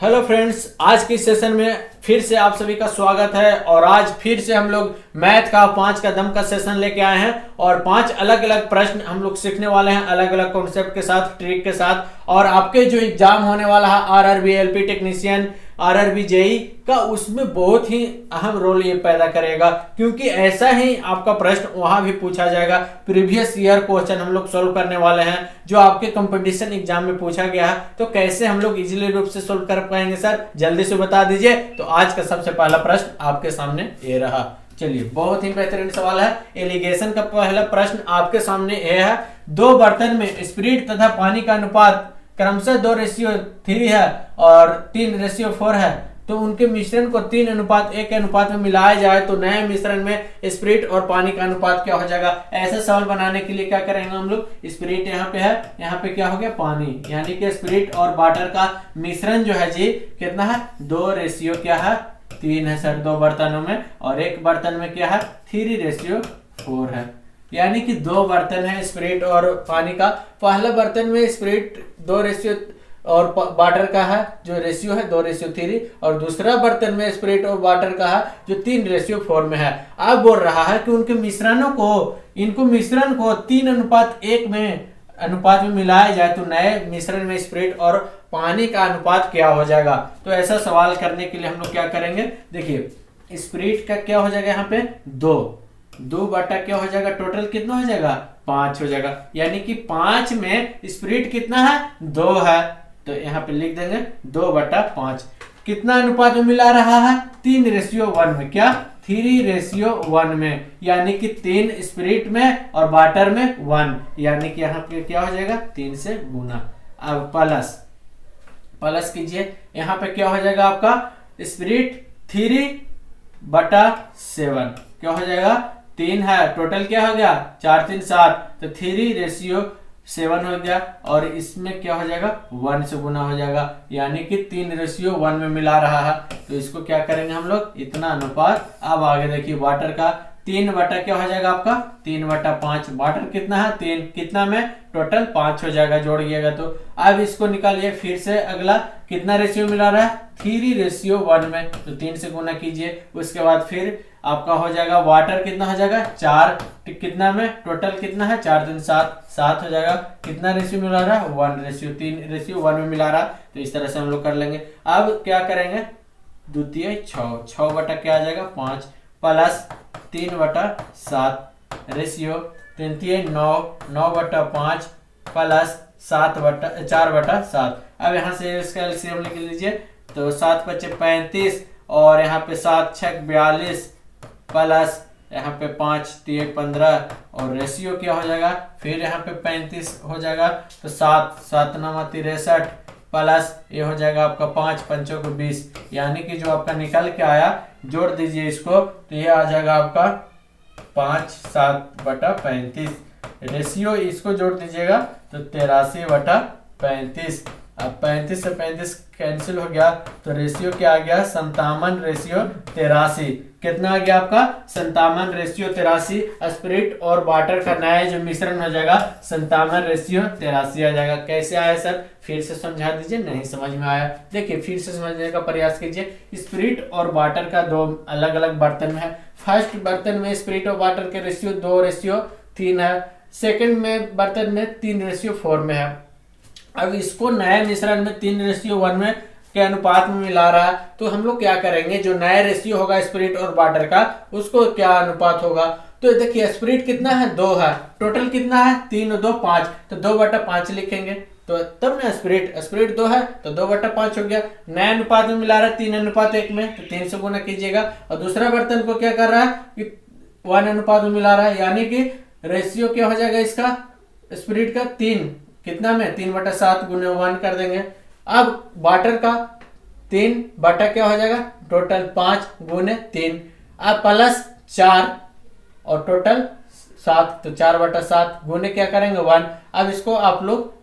Hello friends, आज के session में फिर से आप सभी का स्वागत है। और आज फिर से हम लोग मैथ का 5 का दम का सेशन लेके आए हैं और 5 अलग अलग प्रश्न हम लोग सीखने वाले हैं, अलग अलग कॉन्सेप्ट के साथ, ट्रिक के साथ। और आपके जो एग्जाम होने वाला है RRB LP technician, RRB JE का, उसमें बहुत ही अहम रोल ये पैदा करेगा, क्योंकि ऐसा ही आपका प्रश्न वहां भी पूछा जाएगा। प्रीवियस ईयर क्वेश्चन हम लोग सोल्व करने वाले हैं जो आपके कंपटीशन एग्जाम में पूछा गया है। तो कैसे हम लोग इजीली रूप से सोल्व कर पाएंगे सर, जल्दी से बता दीजिए। तो आज का सबसे पहला प्रश्न आपके सामने ये रहा। चलिए, बहुत ही बेहतरीन सवाल है। एलिगेशन का पहला प्रश्न आपके सामने ये है। दो बर्तन में स्पिरिट तथा पानी का अनुपात क्रमशः 2:3 है और 3:4 है, तो उनके मिश्रण को 3:1 अनुपात में मिलाया जाए तो नए मिश्रण में स्पिरिट और पानी का अनुपात क्या हो जाएगा। ऐसा सवाल बनाने के लिए क्या करेंगे हम लोग, स्पिरिट यहाँ पे है, यहाँ पे क्या हो गया पानी, यानी कि स्पिरिट और वाटर का मिश्रण जो है जी कितना है, 2 क्या है 3 है सर, 2 बर्तनों में, और एक बर्तन में क्या है 3:4 है। यानी कि 2 बर्तन है स्पिरिट और पानी का। पहला बर्तन में स्पिरिट 2 और वाटर का है जो रेशियो है 2:3, और दूसरा बर्तन में स्पिरिट और वाटर का है जो 3:4 में है। अब बोल रहा है कि उनके मिश्रणों को, इनको मिश्रण को 3:1 में अनुपात में मिलाया जाए तो नए मिश्रण में स्पिरिट और पानी का अनुपात क्या हो जाएगा। तो ऐसा सवाल करने के लिए हम लोग क्या करेंगे, देखिए स्पिरिट का क्या हो जाएगा यहाँ पे 2 बटा क्या हो जाएगा, टोटल कितना हो जाएगा 5 हो जाएगा। यानी कि 5 में स्पिरिट कितना है 2 है, तो यहाँ पे लिख देंगे 2/5। कितना अनुपात में मिला रहा है 3:1 में, क्या 3:1 में, यानी कि 3 स्पिरिट में और वाटर में 1, यानी कि यहाँ पे क्या हो जाएगा 3 से गुना। अब प्लस कीजिए, यहाँ पे क्या हो जाएगा आपका स्पिरिट 3/7 क्या हो जाएगा 3 है, टोटल क्या हो गया 4 3 7, तो 3:7 हो गया, और इसमें क्या हो जाएगा 1 से गुना हो जाएगा, यानी कि 3:1 में मिला रहा है। तो इसको क्या करेंगे हम लोग, इतना अनुपात। अब आगे देखिए वाटर का 3 बटा क्या हो जाएगा आपका 3/5, वाटर कितना है 3, कितना में टोटल 5 हो जाएगा, जोड़िएगा तो। अब इसको निकालिए फिर से, अगला कितना रेशियो मिला रहा है 3:1 में, तो 3 से गुना कीजिए। उसके बाद फिर आपका हो जाएगा वाटर कितना हो जाएगा 4, कितना में टोटल कितना है 4 3 7 हो जाएगा। कितना रेशियो मिला रहा है 1:3:1 में मिला रहा। तो इस तरह से हम लोग कर लेंगे। अब क्या करेंगे, द्वितीय 6 बटा क्या आ जाएगा 5, प्लस 3/7 रेशियो, तृतीय 9/5 प्लस 4/7। अब यहाँ से इसका एलसीएम लिख लीजिए, तो 7×5 = 35, और यहाँ पे 7×6 = 42 प्लस यहाँ पे 5×3 = 15, और रेशियो क्या हो जाएगा फिर यहाँ पे 35 हो जाएगा, तो 7×7 = 63 प्लस ये हो जाएगा आपका 5×5 = 20, यानी कि जो आपका निकल के आया, जोड़ दीजिए इसको, तो ये आ जाएगा आपका 5/7/35। रेशियो इसको जोड़ दीजिएगा तो 83/35। अब 35 से 35 कैंसिल हो गया, तो रेशियो क्या आ गया 57:83। कितना आ गया आपका 57:83। स्पिरिट और वाटर का नया जो मिश्रण हो जाएगा 57:83 आ जाएगा। कैसे आया सर, फिर से समझा दीजिए, नहीं समझ में आया देखिए फिर से समझने का प्रयास कीजिए। स्पिरिट और वाटर का 2 अलग अलग बर्तन में है। फर्स्ट बर्तन में स्पिरिट और वाटर के रेशियो 2:3 है, सेकंड में बर्तन में 3:4 में है। अब इसको नए मिश्रण में 3:1 में के अनुपात में मिला रहा है, तो हम लोग क्या करेंगे, जो नया रेशियो होगा स्पिरिट और वाटर का, उसको क्या अनुपात होगा। तो देखिए स्पिरिट कितना है 2 है, टोटल कितना है 3 और 2 5, तो 2/5 लिखेंगे, तो तब ना स्पिरिट 2 है तो 2/5 हो गया। नया अनुपात में मिला रहा है 3:1 में, तो 3 से गुना कीजिएगा। और दूसरा बर्तन को क्या कर रहा है 1 अनुपात में मिला रहा है, यानी कि रेशियो क्या हो जाएगा इसका स्पिरिट का 3, कितना में 3/7 × 1 कर देंगे। अब वाटर का 3 बटा क्या हो जाएगा टोटल 5 × 3, अब प्लस 4 और टोटल 7, तो 4/7 गुने क्या करेंगे 1। अब इसको आप लोग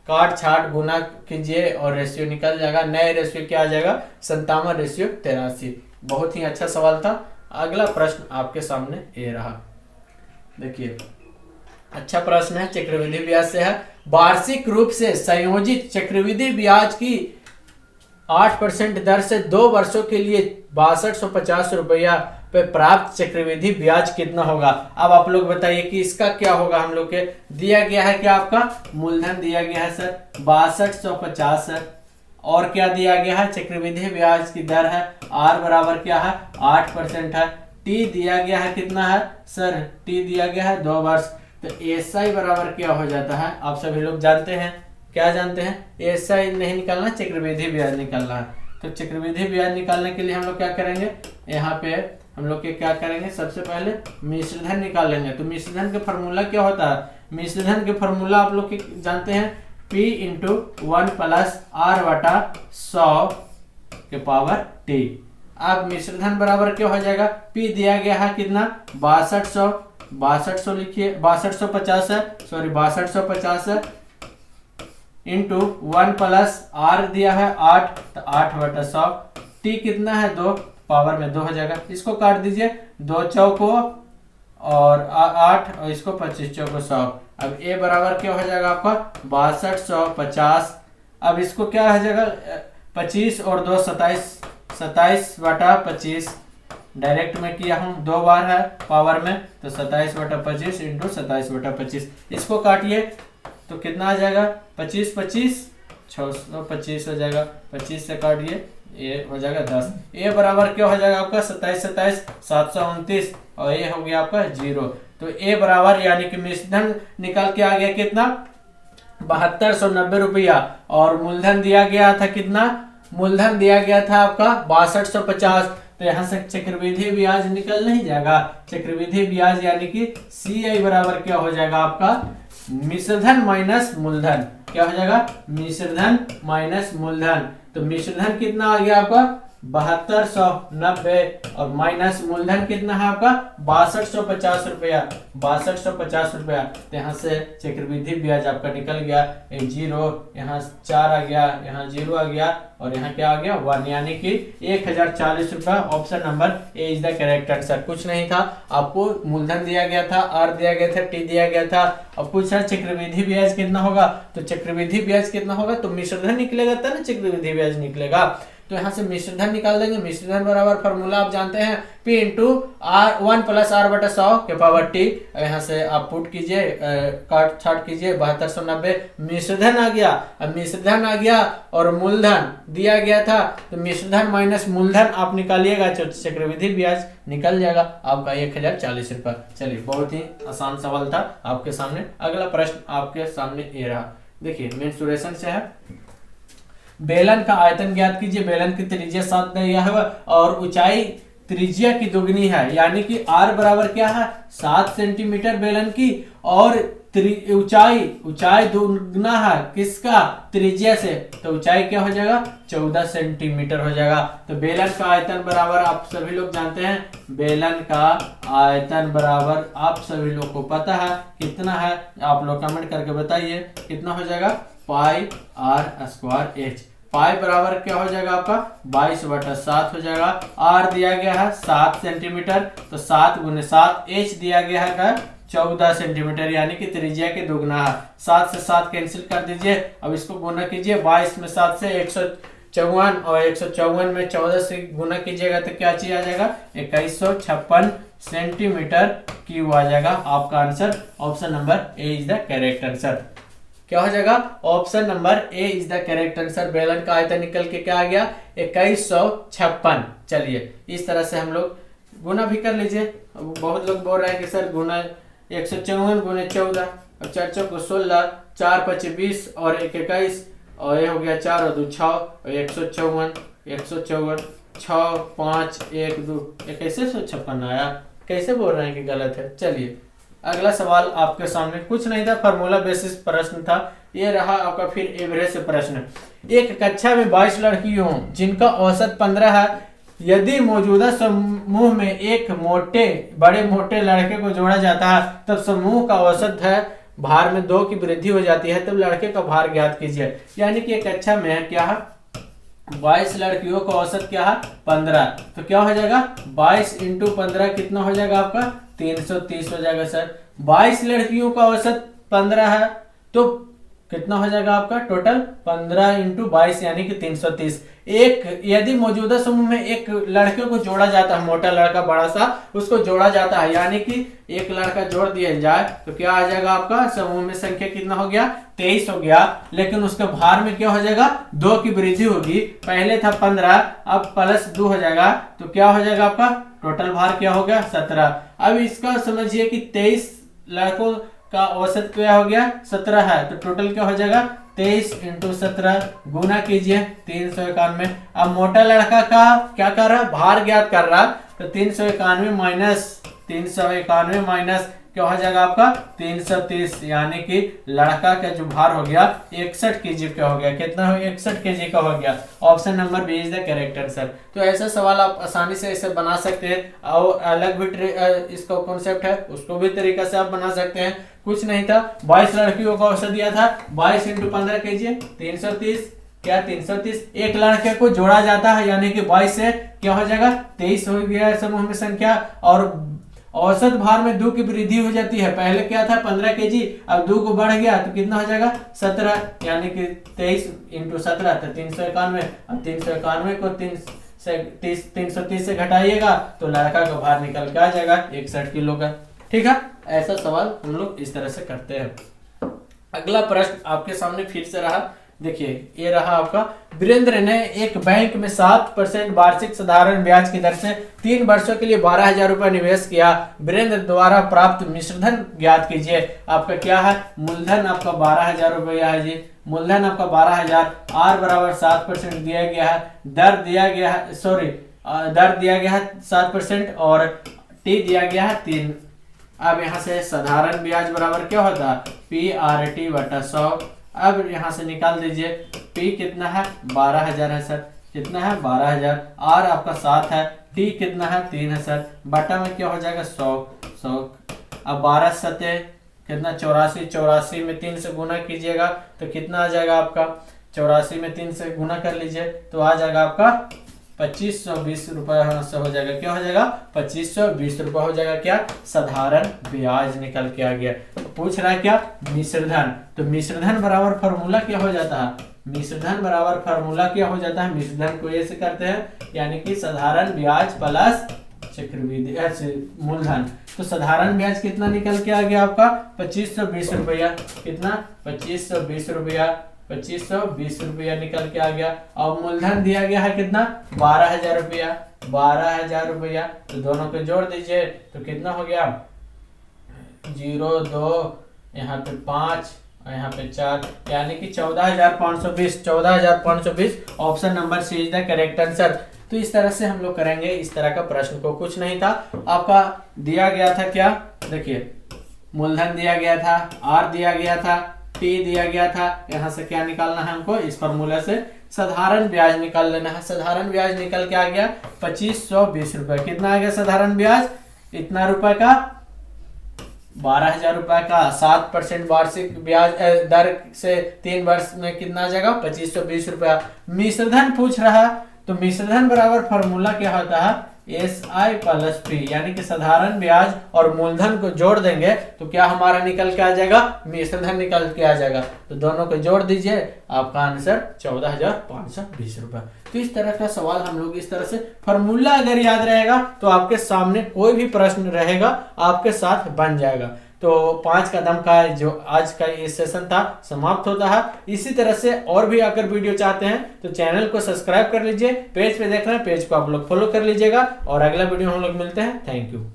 काट छाट गुना कीजिए और रेशियो निकल जाएगा। नए रेशियो क्या आ जाएगा 57:83। बहुत ही अच्छा सवाल था। अगला प्रश्न आपके सामने ये रहा, देखिए अच्छा प्रश्न है, चक्रवृद्धि ब्याज से है। वार्षिक रूप से संयोजित चक्रवृद्धि ब्याज की 8% दर से 2 वर्षों के लिए 6250 रुपया पे प्राप्त चक्रवृद्धि ब्याज कितना होगा। अब आप लोग बताइए कि इसका क्या होगा। हम लोग के दिया गया है क्या, आपका मूलधन दिया गया है सर 6250 सर, और क्या दिया गया है, चक्रवृद्धि ब्याज की दर है आर बराबर क्या है 8% है। टी दिया गया है कितना है सर, टी दिया गया है 2 वर्ष। तो एसआई बराबर क्या हो जाता है, आप सभी लोग जानते हैं, क्या जानते हैं, एसआई नहीं निकालना, चक्रवृद्धि ब्याज निकालना है। तो चक्रवृद्धि ब्याज निकालने के लिए हम लोग क्या करेंगे, यहाँ पे हम लोग क्या करेंगे, सबसे पहले मिश्रधन निकालेंगे। तो मिश्रधन का फॉर्मूला क्या होता है, मिश्रधन के फॉर्मूला आप लोग जानते हैं, P इंटू 1 प्लस आर बटा 100 के पावर टी। अब मिश्रधन बराबर क्या हो जाएगा, P दिया गया है कितना 6200 लिखिए, 6250 है, सॉरी 6250 है, इंटू 1 प्लस आर दिया है 8, तो 8 बटा 100, टी कितना है 2, पावर में 2 हो जाएगा। इसको काट दीजिए, 2 चौको और 8 और इसको 25 चौको 100। अब ए बराबर क्या हो जाएगा आपका 6250। अब इसको क्या हो जाएगा 25 और 2 27, 27 बटा 25, डायरेक्ट में किया हूँ 2 बार है पावर में, तो 27 बटा 25 इंटू 27 बटा 25। इसको काटिए तो कितना आ जाएगा 25 25 625 हो जाएगा, 25 से काटिए ये हो जाएगा 10। ए बराबर क्या हो जाएगा आपका 27 27 729 और ये हो गया आपका 0। तो ए बराबर यानी कि मिश्रधन निकल के आ गया कितना 7290 रुपया, और मूलधन दिया गया था कितना, मूलधन दिया गया था आपका 6250। तो यहाँ से चक्रवृद्धि ब्याज निकल नहीं जाएगा, चक्रवृद्धि ब्याज यानी कि CI बराबर क्या हो जाएगा आपका मिश्रधन माइनस मूलधन, क्या हो जाएगा मिश्रधन माइनस मूलधन। तो मिश्रधन कितना आ गया आपका 7290 और माइनस मूलधन कितना है आपका 6250 रुपया, 6250 रुपया। तो यहाँ से चक्रवृद्धि ब्याज आपका निकल गया 0, यहाँ 4 आ गया, यहाँ 0 आ गया और यहाँ क्या आ गया 1, यानी कि 1040 रुपया। Option number A is the correct answer. कुछ नहीं था, आपको मूलधन दिया गया था, आर दिया गया था, टी दिया गया था, अब पूछा चक्रवृद्धि ब्याज कितना होगा। तो चक्रवृद्धि ब्याज कितना होगा, तो मिश्रधन निकलेगा तब ना चक्रवृद्धि ब्याज निकलेगा। तो यहाँ से मिश्रधन निकाल देंगे, मिश्रधन बराबर फॉर्मूला आप जानते हैं P into r 1 plus r बटा 100 के पावर टी। यहाँ से आप पुट कीजिए, काट छाट कीजिए, 7290 मिश्रधन आ गया। अब मिश्रधन आ गया और मूलधन दिया गया था, तो मिश्रधन माइनस मूलधन आप निकालिएगा, चक्रवृद्धि ब्याज निकल जाएगा आपका 1040 रुपया। चलिए, बहुत ही आसान सवाल था आपके सामने। अगला प्रश्न आपके सामने ये रहा, देखिए मेंसुरेशन से है। बेलन का आयतन ज्ञात कीजिए। बेलन की त्रिज्या 7 दिया है और ऊंचाई त्रिज्या की दोगुनी है, यानी कि r बराबर क्या है 7 सेंटीमीटर बेलन की, और ऊंचाई दोगुना है किसका, त्रिज्या से, तो ऊंचाई क्या हो जाएगा 14 सेंटीमीटर हो जाएगा। तो बेलन का आयतन बराबर आप सभी लोग जानते हैं, बेलन का आयतन बराबर आप सभी लोग को पता है कितना है, आप लोग कमेंट करके बताइए कितना हो जाएगा पाई आर स्क्वायर एच। पाई बराबर क्या हो जाएगा आपका 22 बटा 7 हो जाएगा। आर दिया गया है 7 सेंटीमीटर, तो 7 गुने 7, एच दिया गया है 14 सेंटीमीटर, यानी कि त्रिज्या के दोगुना है। 7 से 7 कैंसिल कर दीजिए, अब इसको गुना कीजिए, 22 में 7 से 154 और 154 में 14 से गुना कीजिएगा तो क्या चीज आ जाएगा 2156 सेंटीमीटर क्यूब आ जाएगा। आपका answer option number A is the correct answer. क्या हो जाएगा option number A is the correct answer. बेलन का आयतन निकल के क्या आ गया 2156। चलिए, इस तरह से हम लोग गुना भी कर लीजिए। बहुत लोग बोल रहे हैं कि सर गुना 154 गुने 14, अब 4 चौको 16, 4 5 20 और 1 21, और ये हो गया 4 और 2 6 और 154 6 5 1 2, ये कैसे 156 आया, कैसे बोल रहे हैं कि गलत है। चलिए, अगला सवाल आपके सामने कुछ नहीं था, फार्मूला बेसिस प्रश्न था। ये रहा आपका फिर एवरेज प्रश्न। एक कक्षा में 22 लड़कियों जिनका औसत 15 है, यदि मौजूदा समूह में एक बड़े मोटे लड़के को जोड़ा जाता है, तब समूह का औसत है भार में 2 की वृद्धि हो जाती है, तब लड़के का भार ज्ञात कीजिए। यानी कि एक कक्षा में क्या है 22 लड़कियों का औसत क्या है 15, तो क्या हो जाएगा 22 इंटू 15 कितना हो जाएगा आपका 330 हो जाएगा। सर 22 लड़कियों का औसत 15 है, तो कितना हो जाएगा आपका टोटल 15 इंटू 22 यानी कि 330। एक यदि मौजूदा समूह में एक लड़के को जोड़ा जाता है, मोटा लड़का बड़ा सा उसको जोड़ा जाता है, यानी कि एक लड़का जोड़ दिया जाए तो क्या आ जाएगा आपका समूह में संख्या कितना हो गया 23 हो गया। लेकिन उसके भार में क्या हो जाएगा 2 की वृद्धि होगी, पहले था 15 अब प्लस 2 हो जाएगा, तो क्या हो जाएगा आपका टोटल भार क्या हो गया 17। अब इसका समझिए कि 23 लड़कों का औसत क्या हो गया 17 है, तो टोटल क्या हो जाएगा 23 इंटू 17 गुना कीजिए 391। अब मोटा लड़का का क्या कर रहा है भार ज्ञात कर रहा, तो 391 माइनस क्या हो जाएगा आपका 330, यानी कि लड़का का जो भार हो गया 61 केजी का हो गया। कितना हो 61 केजी का हो गया। Option number B is the correct answer. तो ऐसा सवाल आप आसानी से ऐसे बना सकते हैं, और अलग भी इसका कॉन्सेप्ट है उसको भी तरीका से आप बना सकते हैं। कुछ नहीं था 22 लड़कियों का औसत दिया था 22 इंटू 15 कीजिए 330, क्या 330 एक लड़के को जोड़ा जाता है यानी कि 22 से क्या हो जाएगा 23 हो गया समूह में संख्या, और औसत भार में 2 की वृद्धि हो जाती है, पहले क्या था 15 केजी अब 2 को बढ़ गया तो कितना हो जाएगा 17, यानी कि 23 इंटू 17 तो 391। अब 391 को 330 से घटाइएगा तो लड़का का भार निकल के आ जाएगा 61 किलो का। ठीक है, ऐसा सवाल हम लोग इस तरह से करते हैं। अगला प्रश्न आपके सामने फिर से रहा, देखिए ये रहा आपका। वीरेंद्र ने एक बैंक में 7% वार्षिक साधारण ब्याज की दर से 3 वर्षों के लिए 12,000 रुपए निवेश किया। वीरेंद्र द्वारा प्राप्त मिश्रधन ज्ञात कीजिए। आपका क्या है मूलधन आपका 12,000 रुपया है जी, मूलधन आपका 12,000, आर बराबर 7% दिया गया है, दर दिया गया है, सॉरी दर दिया गया है 7% और टी दिया गया है 3। अब यहाँ से साधारण ब्याज बराबर क्या होता है PRT बटा 100। अब यहाँ से निकाल दीजिए P कितना है 12,000 है सर, कितना है 12,000, R आपका 7 है, T कितना है 3 है सर, बटा में क्या हो जाएगा 100। अब 12 सते कितना 84, 84 में 3 से गुना कीजिएगा तो कितना आ जाएगा आपका 84 में 3 से गुना कर लीजिए तो आ जाएगा आपका 2520 रुपए से हो जाएगा, क्या हो जाएगा 2520 रुपए हो जाएगा, क्या साधारण ब्याज निकल के आ गया। तो पूछ रहा है क्या मिश्रधन, तो मिश्रधन बराबर फार्मूला क्या हो जाता है, मिश्रधन बराबर फार्मूला क्या हो जाता है, मिश्रधन को ऐसे करते हैं यानी कि साधारण ब्याज प्लस चक्रवृद्धि मूलधन। तो साधारण ब्याज कितना निकल के आ गया आपका 2520 रुपया, कितना 2520 रुपया, 2520 रुपया निकल के आ गया। और मूलधन दिया गया है कितना 12,000 रुपया, 12,000 रुपया, तो दोनों को जोड़ दीजिए तो कितना हो गया 0 2 यहाँ पे 5 और यहाँ पे 4 यानी कि 14,520, 14,520 option number C is the correct answer. तो इस तरह से हम लोग करेंगे, इस तरह का प्रश्न को कुछ नहीं था आपका दिया गया था, क्या देखिए मूलधन दिया गया था, आर दिया गया था, टी दिया गया था, यहाँ से क्या निकालना है हमको इस फार्मूला से साधारण ब्याज निकाल लेना है। साधारण ब्याज निकल के आ गया 2520 रुपए, कितना आ गया साधारण ब्याज इतना रुपए का 12,000 रुपए का, 7% वार्षिक ब्याज दर से 3 वर्ष में कितना आ जाएगा 2520 रुपया। मिश्रधन पूछ रहा, तो मिश्रधन बराबर फार्मूला क्या होता है SI प्लस P, यानी कि साधारण ब्याज और मूलधन को जोड़ देंगे तो क्या हमारा निकल के आ जाएगा मिश्रधन निकल के आ जाएगा। तो दोनों को जोड़ दीजिए आपका आंसर 14,520 रुपए। तो इस तरह का सवाल हम लोग इस तरह से फार्मूला अगर याद रहेगा तो आपके सामने कोई भी प्रश्न रहेगा आपके साथ बन जाएगा। तो 5 कदम का जो आज का ये सेशन था समाप्त होता है। इसी तरह से और भी अगर वीडियो चाहते हैं तो चैनल को सब्सक्राइब कर लीजिए, पेज पे देख रहे हैं पेज को आप लोग फॉलो कर लीजिएगा और अगला वीडियो हम लोग मिलते हैं। Thank you.